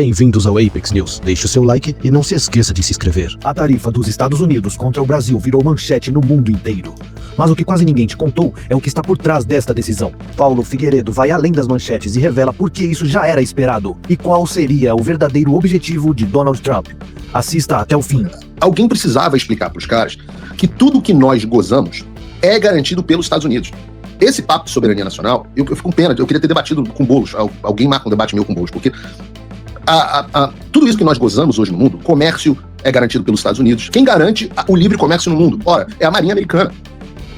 Bem-vindos ao Apex News. Deixe o seu like e não se esqueça de se inscrever. A tarifa dos Estados Unidos contra o Brasil virou manchete no mundo inteiro. Mas o que quase ninguém te contou é o que está por trás desta decisão. Paulo Figueiredo vai além das manchetes e revela por que isso já era esperado e qual seria o verdadeiro objetivo de Donald Trump. Assista até o fim. Alguém precisava explicar para os caras que tudo que nós gozamos é garantido pelos Estados Unidos. Esse papo de soberania nacional, eu fico com pena, eu queria ter debatido com Boulos, alguém marca um debate meu com Boulos, porque tudo isso que nós gozamos hoje no mundo, comércio é garantido pelos Estados Unidos. Quem garante o livre comércio no mundo? Ora, é a Marinha Americana.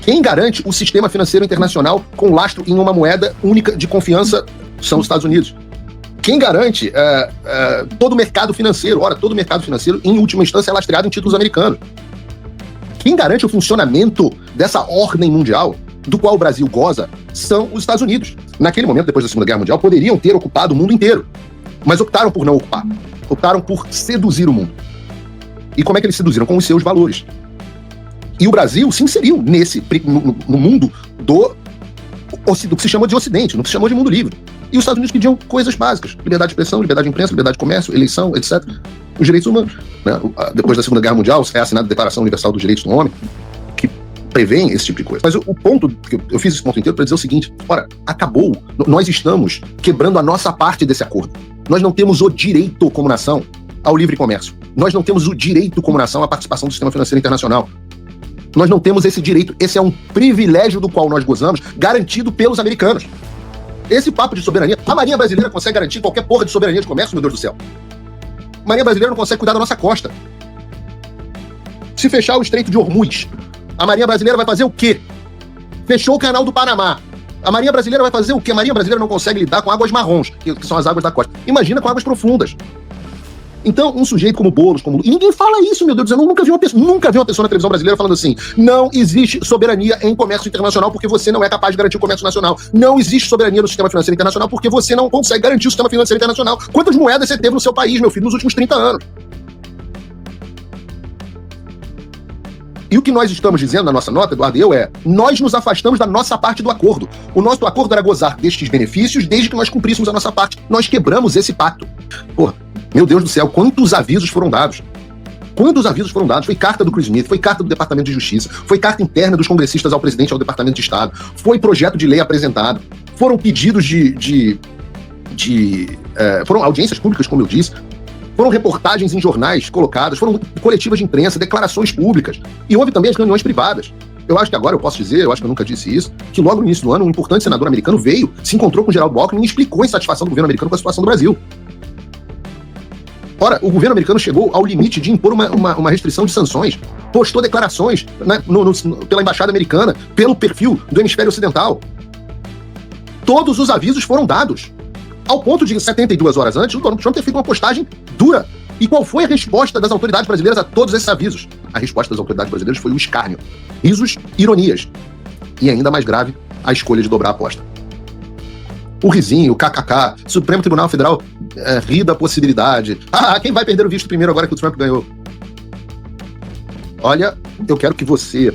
Quem garante o sistema financeiro internacional com lastro em uma moeda única de confiança são os Estados Unidos. Quem garante todo o mercado financeiro? Ora, todo o mercado financeiro, em última instância, é lastreado em títulos americanos. Quem garante o funcionamento dessa ordem mundial, do qual o Brasil goza, são os Estados Unidos. Naquele momento, depois da Segunda Guerra Mundial, poderiam ter ocupado o mundo inteiro, mas optaram por não ocupar. Optaram por seduzir o mundo. E como é que eles seduziram? Com os seus valores. E o Brasil se inseriu no mundo do que se chama de Ocidente, no que se chamou de mundo livre. E os Estados Unidos pediam coisas básicas: liberdade de expressão, liberdade de imprensa, liberdade de comércio, eleição, etc. Os direitos humanos. Né? Depois da Segunda Guerra Mundial, é assinada a Declaração Universal dos Direitos do Homem, que prevêem esse tipo de coisa. Mas o ponto, que eu fiz esse ponto inteiro para dizer o seguinte: ora, acabou. Nós estamos quebrando a nossa parte desse acordo. Nós não temos o direito como nação ao livre comércio. Nós não temos o direito como nação à participação do sistema financeiro internacional. Nós não temos esse direito. Esse é um privilégio do qual nós gozamos, garantido pelos americanos. Esse papo de soberania, a Marinha Brasileira consegue garantir qualquer porra de soberania de comércio, meu Deus do céu. A Marinha Brasileira não consegue cuidar da nossa costa. Se fechar o Estreito de Hormuz, a Marinha Brasileira vai fazer o quê? Fechou o Canal do Panamá. A Marinha Brasileira vai fazer o quê? A Marinha Brasileira não consegue lidar com águas marrons, que são as águas da costa. Imagina com águas profundas. Então, um sujeito como Boulos, e ninguém fala isso, meu Deus do céu, eu nunca vi uma pessoa na televisão brasileira falando assim: não existe soberania em comércio internacional porque você não é capaz de garantir o comércio nacional. Não existe soberania no sistema financeiro internacional porque você não consegue garantir o sistema financeiro internacional. Quantas moedas você teve no seu país, meu filho, nos últimos 30 anos? E o que nós estamos dizendo na nossa nota, Eduardo e eu, nós nos afastamos da nossa parte do acordo. O nosso acordo era gozar destes benefícios desde que nós cumpríssemos a nossa parte. Nós quebramos esse pacto. Porra, meu Deus do céu, quantos avisos foram dados? Quantos avisos foram dados? Foi carta do Chris Smith, foi carta do Departamento de Justiça, foi carta interna dos congressistas ao presidente e ao Departamento de Estado, foi projeto de lei apresentado, foram pedidos foram audiências públicas, como eu disse, foram reportagens em jornais colocadas, foram coletivas de imprensa, declarações públicas, e houve também as reuniões privadas. Eu acho que agora eu posso dizer, eu acho que eu nunca disse isso, que logo no início do ano um importante senador americano veio, se encontrou com o Geraldo Alckmin e explicou a insatisfação do governo americano com a situação do Brasil. Ora, o governo americano chegou ao limite de impor uma restrição de sanções, postou declarações pela embaixada americana, pelo perfil do hemisfério ocidental. Todos os avisos foram dados, ao ponto de 72 horas antes, o Donald Trump ter feito uma postagem dura. E qual foi a resposta das autoridades brasileiras a todos esses avisos? A resposta das autoridades brasileiras foi o escárnio, risos, ironias. E ainda mais grave, a escolha de dobrar a aposta. O risinho, o kkk, Supremo Tribunal Federal ri da possibilidade. Quem vai perder o visto primeiro agora que o Trump ganhou? Olha, eu quero que você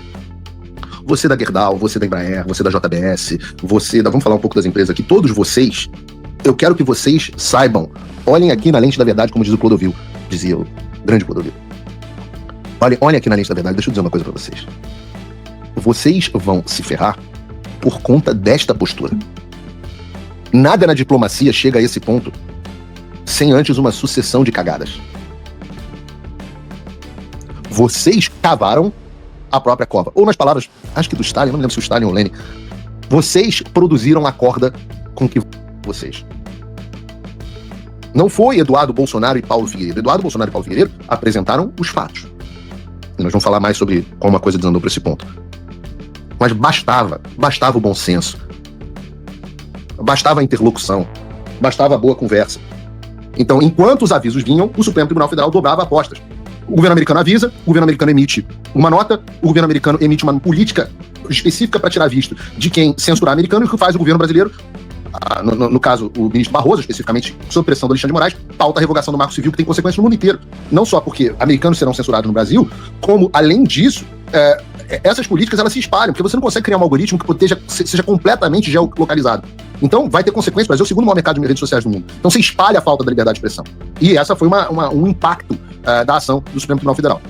da Gerdau, você da Embraer, você da JBS, vamos falar um pouco das empresas aqui, todos vocês, eu quero que vocês saibam, olhem aqui na lente da verdade, como diz o Clodovil, dizia o grande Clodovil. Olhem aqui na lente da verdade, deixa eu dizer uma coisa pra vocês. Vocês vão se ferrar por conta desta postura. Nada na diplomacia chega a esse ponto sem antes uma sucessão de cagadas. Vocês cavaram a própria cova. Ou nas palavras, acho que do Stalin, não me lembro se o Stalin ou o Lenin, vocês produziram a corda com que vocês. Não foi Eduardo Bolsonaro e Paulo Figueiredo. Eduardo Bolsonaro e Paulo Figueiredo apresentaram os fatos. E nós vamos falar mais sobre como uma coisa desandou para esse ponto. Mas bastava o bom senso. Bastava a interlocução. Bastava a boa conversa. Então, enquanto os avisos vinham, o Supremo Tribunal Federal dobrava apostas. O governo americano avisa, o governo americano emite uma nota, o governo americano emite uma política específica para tirar visto de quem censurar americano, e o que faz o governo brasileiro, no caso o ministro Barroso, especificamente sob pressão do Alexandre de Moraes, pauta a revogação do Marco Civil, que tem consequências no mundo inteiro. Não só porque americanos serão censurados no Brasil, como, além disso, essas políticas elas se espalham, porque você não consegue criar um algoritmo que seja completamente geolocalizado. Então vai ter consequências. O Brasil é o segundo maior mercado de redes sociais do mundo. Então você espalha a falta da liberdade de expressão. E essa foi um impacto da ação do Supremo Tribunal Federal.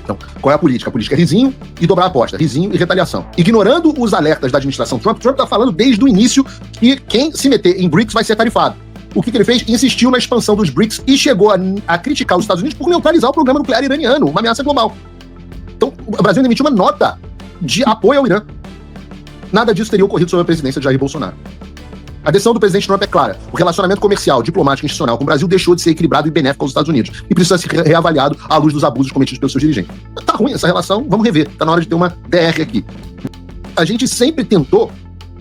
Então, qual é a política? A política é risinho e dobrar a aposta, risinho e retaliação. Ignorando os alertas da administração Trump está falando desde o início que quem se meter em BRICS vai ser tarifado. O que ele fez? Insistiu na expansão dos BRICS e chegou a criticar os Estados Unidos por neutralizar o programa nuclear iraniano, uma ameaça global. Então, o Brasil emitiu uma nota de apoio ao Irã. Nada disso teria ocorrido sob a presidência de Jair Bolsonaro. A decisão do presidente Trump é clara. O relacionamento comercial, diplomático e institucional com o Brasil deixou de ser equilibrado e benéfico aos Estados Unidos e precisa ser reavaliado à luz dos abusos cometidos pelos seus dirigentes. Tá ruim essa relação, vamos rever. Tá na hora de ter uma DR aqui. A gente sempre tentou,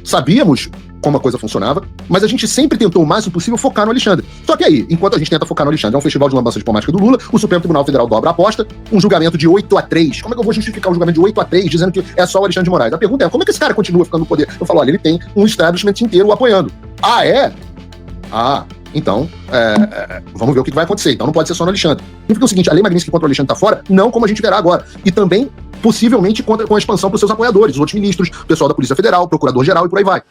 sabíamos como a coisa funcionava, mas a gente sempre tentou o máximo possível focar no Alexandre. Só que aí, enquanto a gente tenta focar no Alexandre, é um festival de lambança diplomática do Lula, o Supremo Tribunal Federal dobra a aposta, um julgamento de 8-3. Como é que eu vou justificar um julgamento de 8-3 dizendo que é só o Alexandre de Moraes? A pergunta é, como é que esse cara continua ficando no poder? Eu falo, olha, ele tem um establishment inteiro o apoiando. Ah, é? Ah, então, vamos ver o que vai acontecer. Então não pode ser só no Alexandre. Significa o seguinte, a lei Magnitsky contra o Alexandre tá fora, não como a gente verá agora. E também, possivelmente, com a expansão para os seus apoiadores, os outros ministros, o pessoal da Polícia Federal, o Procurador-Geral e por aí vai.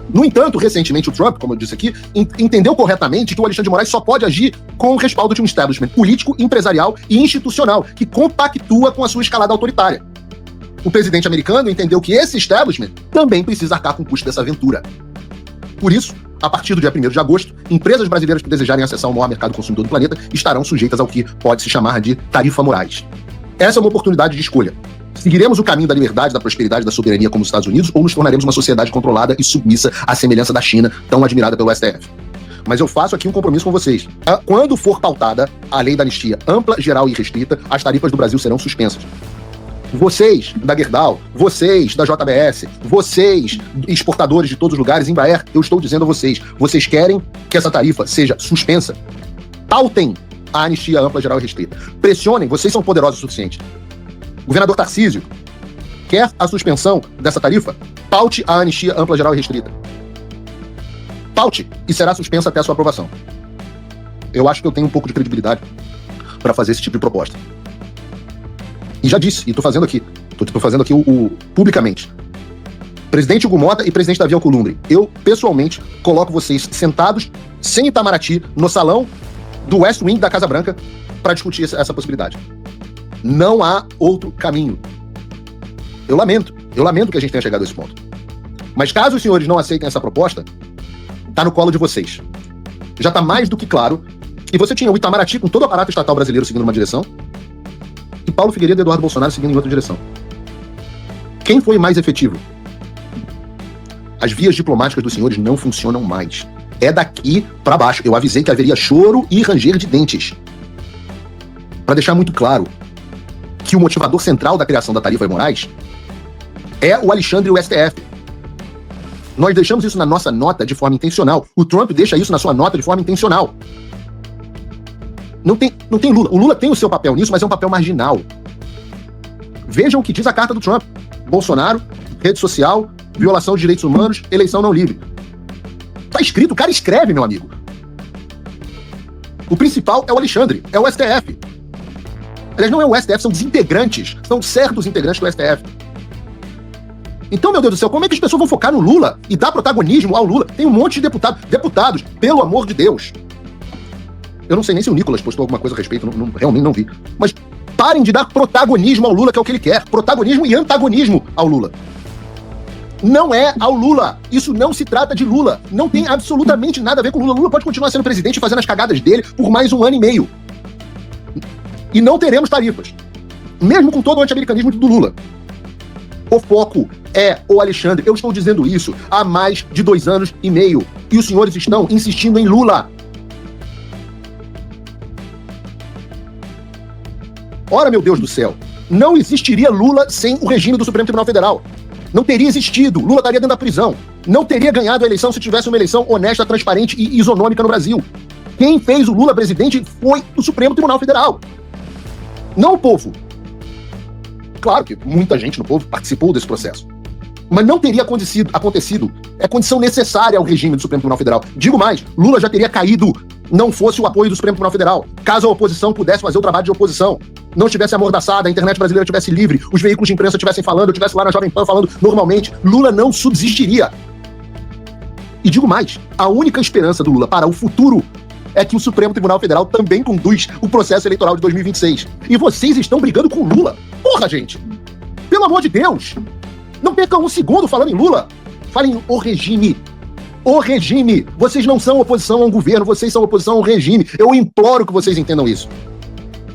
No entanto, recentemente o Trump, como eu disse aqui, entendeu corretamente que o Alexandre de Moraes só pode agir com o respaldo de um establishment político, empresarial e institucional, que compactua com a sua escalada autoritária. O presidente americano entendeu que esse establishment também precisa arcar com o custo dessa aventura. Por isso, a partir do dia 1º de agosto, empresas brasileiras que desejarem acessar o maior mercado consumidor do planeta estarão sujeitas ao que pode se chamar de tarifa Moraes. Essa é uma oportunidade de escolha. Seguiremos o caminho da liberdade, da prosperidade, da soberania como os Estados Unidos, ou nos tornaremos uma sociedade controlada e submissa à semelhança da China, tão admirada pelo STF? Mas eu faço aqui um compromisso com vocês. Quando for pautada a lei da anistia ampla, geral e restrita, as tarifas do Brasil serão suspensas. Vocês da Gerdau, vocês da JBS, vocês exportadores de todos os lugares, Embraer, eu estou dizendo a vocês, vocês querem que essa tarifa seja suspensa? Pautem a anistia ampla, geral e restrita. Pressionem, vocês são poderosos o suficiente. O governador Tarcísio quer a suspensão dessa tarifa? Paute a anistia ampla, geral e restrita. Paute, e será suspensa até a sua aprovação. Eu acho que eu tenho um pouco de credibilidade para fazer esse tipo de proposta. E já disse, e estou fazendo aqui, publicamente. Presidente Hugo Mota e presidente Davi Alcolumbre, eu, pessoalmente, coloco vocês sentados, sem Itamaraty, no salão do West Wing da Casa Branca, para discutir essa possibilidade. Não há outro caminho. Eu lamento que a gente tenha chegado a esse ponto. Mas caso os senhores não aceitem essa proposta, tá no colo de vocês. Já tá mais do que claro que você tinha o Itamaraty com todo o aparato estatal brasileiro seguindo uma direção e Paulo Figueiredo e Eduardo Bolsonaro seguindo em outra direção. Quem foi mais efetivo? As vias diplomáticas dos senhores não funcionam mais. É daqui para baixo. Eu avisei que haveria choro e ranger de dentes. Para deixar muito claro que o motivador central da criação da tarifa Moraes é o Alexandre e o STF. Nós deixamos isso na nossa nota de forma intencional. O Trump deixa isso na sua nota de forma intencional. Não tem Lula. O Lula tem o seu papel nisso, mas é um papel marginal. Vejam o que diz a carta do Trump. Bolsonaro, rede social, violação de direitos humanos, eleição não livre. Tá escrito, o cara escreve, meu amigo. O principal é o Alexandre, é o STF. Aliás, não é o STF, são desintegrantes. São certos integrantes do STF. Então, meu Deus do céu, como é que as pessoas vão focar no Lula e dar protagonismo ao Lula? Tem um monte de deputados, pelo amor de Deus. Eu não sei nem se o Nicolas postou alguma coisa a respeito, realmente não vi. Mas parem de dar protagonismo ao Lula, que é o que ele quer. Protagonismo e antagonismo ao Lula. Não é ao Lula. Isso não se trata de Lula. Não tem absolutamente nada a ver com Lula. Lula pode continuar sendo presidente e fazendo as cagadas dele por mais 1 ano e meio. E não teremos tarifas. Mesmo com todo o anti-americanismo do Lula. O foco é o Alexandre. Eu estou dizendo isso há mais de 2 anos e meio. E os senhores estão insistindo em Lula. Ora, meu Deus do céu. Não existiria Lula sem o regime do Supremo Tribunal Federal. Não teria existido. Lula estaria dentro da prisão. Não teria ganhado a eleição se tivesse uma eleição honesta, transparente e isonômica no Brasil. Quem fez o Lula presidente foi o Supremo Tribunal Federal. Não o povo. Claro que muita gente no povo participou desse processo. Mas não teria acontecido. É condição necessária ao regime do Supremo Tribunal Federal. Digo mais, Lula já teria caído, não fosse o apoio do Supremo Tribunal Federal. Caso a oposição pudesse fazer o trabalho de oposição, não estivesse amordaçada, a internet brasileira estivesse livre, os veículos de imprensa estivessem falando, eu estivesse lá na Jovem Pan falando normalmente, Lula não subsistiria. E digo mais, a única esperança do Lula para o futuro é que o Supremo Tribunal Federal também conduz o processo eleitoral de 2026. E vocês estão brigando com o Lula. Porra, gente! Pelo amor de Deus! Não percam um segundo falando em Lula. Falem o regime. O regime. Vocês não são oposição a um governo, vocês são oposição a um regime. Eu imploro que vocês entendam isso.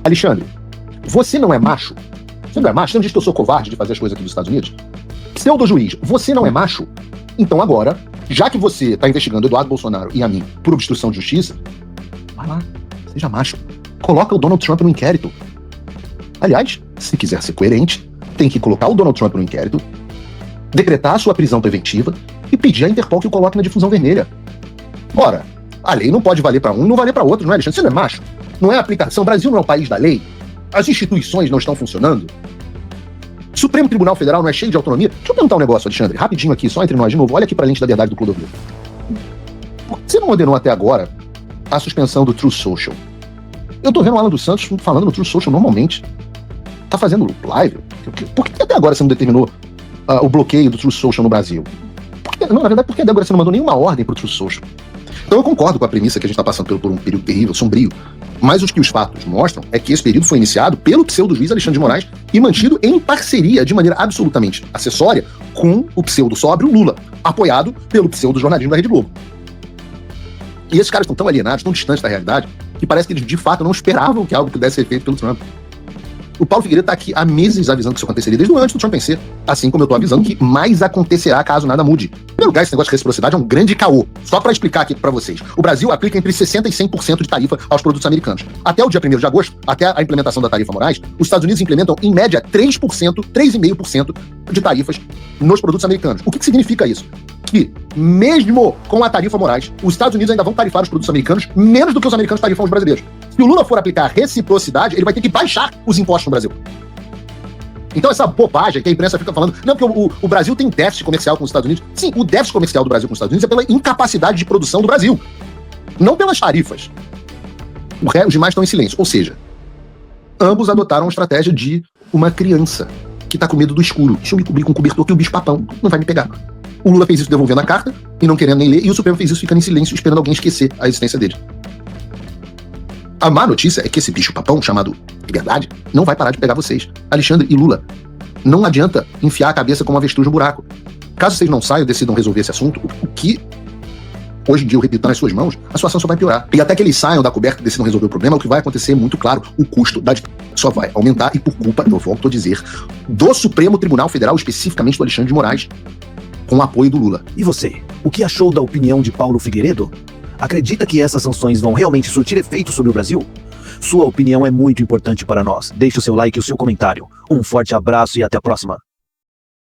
Alexandre, você não é macho? Você não é macho? Você não diz que eu sou covarde de fazer as coisas aqui dos Estados Unidos? Pseudo-juiz, você não é macho? Então agora, já que você está investigando Eduardo Bolsonaro e a mim por obstrução de justiça, vai lá, seja macho. Coloca o Donald Trump no inquérito. Aliás, se quiser ser coerente, tem que colocar o Donald Trump no inquérito, decretar a sua prisão preventiva e pedir à Interpol que o coloque na difusão vermelha. Ora, a lei não pode valer para um e não valer para outro, não é, Alexandre? Você não é macho? Não é aplicação? O Brasil não é o país da lei? As instituições não estão funcionando? O Supremo Tribunal Federal não é cheio de autonomia? Deixa eu perguntar um negócio, Alexandre, rapidinho aqui, só entre nós de novo. Olha aqui pra lente da verdade do Clodovil. Por que você não ordenou até agora a suspensão do Truth Social? Eu tô vendo o Alan dos Santos falando no Truth Social normalmente. Tá fazendo live? Por que até agora você não determinou o bloqueio do Truth Social no Brasil? Na verdade, por que até agora você não mandou nenhuma ordem pro Truth Social? Então eu concordo com a premissa que a gente está passando por um período terrível, sombrio, mas o que os fatos mostram é que esse período foi iniciado pelo pseudo-juiz Alexandre de Moraes e mantido em parceria, de maneira absolutamente acessória, com o pseudo-sóbrio Lula, apoiado pelo pseudo-jornalismo da Rede Globo. E esses caras estão tão alienados, tão distantes da realidade, que parece que eles de fato não esperavam que algo pudesse ser feito pelo Trump. O Paulo Figueiredo está aqui há meses avisando que isso aconteceria desde antes do Trump vencer, assim como eu estou avisando que mais acontecerá caso nada mude. Em primeiro lugar, esse negócio de reciprocidade é um grande caô. Só para explicar aqui para vocês. O Brasil aplica entre 60% e 100% de tarifa aos produtos americanos. Até o dia 1º de agosto, até a implementação da tarifa Moraes, os Estados Unidos implementam, em média, 3%, 3,5% de tarifas nos produtos americanos. O que significa isso? Que, mesmo com a tarifa Moraes, os Estados Unidos ainda vão tarifar os produtos americanos menos do que os americanos tarifam os brasileiros. Se o Lula for aplicar reciprocidade, ele vai ter que baixar os impostos no Brasil. Então essa bobagem que a imprensa fica falando, não, porque o Brasil tem déficit comercial com os Estados Unidos. Sim, o déficit comercial do Brasil com os Estados Unidos é pela incapacidade de produção do Brasil, não pelas tarifas. Os demais estão em silêncio. Ou seja, ambos adotaram a estratégia de uma criança que tá com medo do escuro. Deixa eu me cobrir com um cobertor que o bicho-papão não vai me pegar. O Lula fez isso devolvendo a carta e não querendo nem ler, e o Supremo fez isso ficando em silêncio, esperando alguém esquecer a existência dele. A má notícia é que esse bicho-papão, chamado liberdade, não vai parar de pegar vocês. Alexandre e Lula, não adianta enfiar a cabeça como uma avestruz no buraco. Caso vocês não saiam e decidam resolver esse assunto, o que hoje em dia, eu repito, tá nas suas mãos, a situação só vai piorar. E até que eles saiam da coberta e decidam resolver o problema, o que vai acontecer é muito claro, o custo da ditadura só vai aumentar, e por culpa, eu volto a dizer, do Supremo Tribunal Federal, especificamente do Alexandre de Moraes, com o apoio do Lula. E você? O que achou da opinião de Paulo Figueiredo? Acredita que essas sanções vão realmente surtir efeito sobre o Brasil? Sua opinião é muito importante para nós. Deixe o seu like e o seu comentário. Um forte abraço e até a próxima.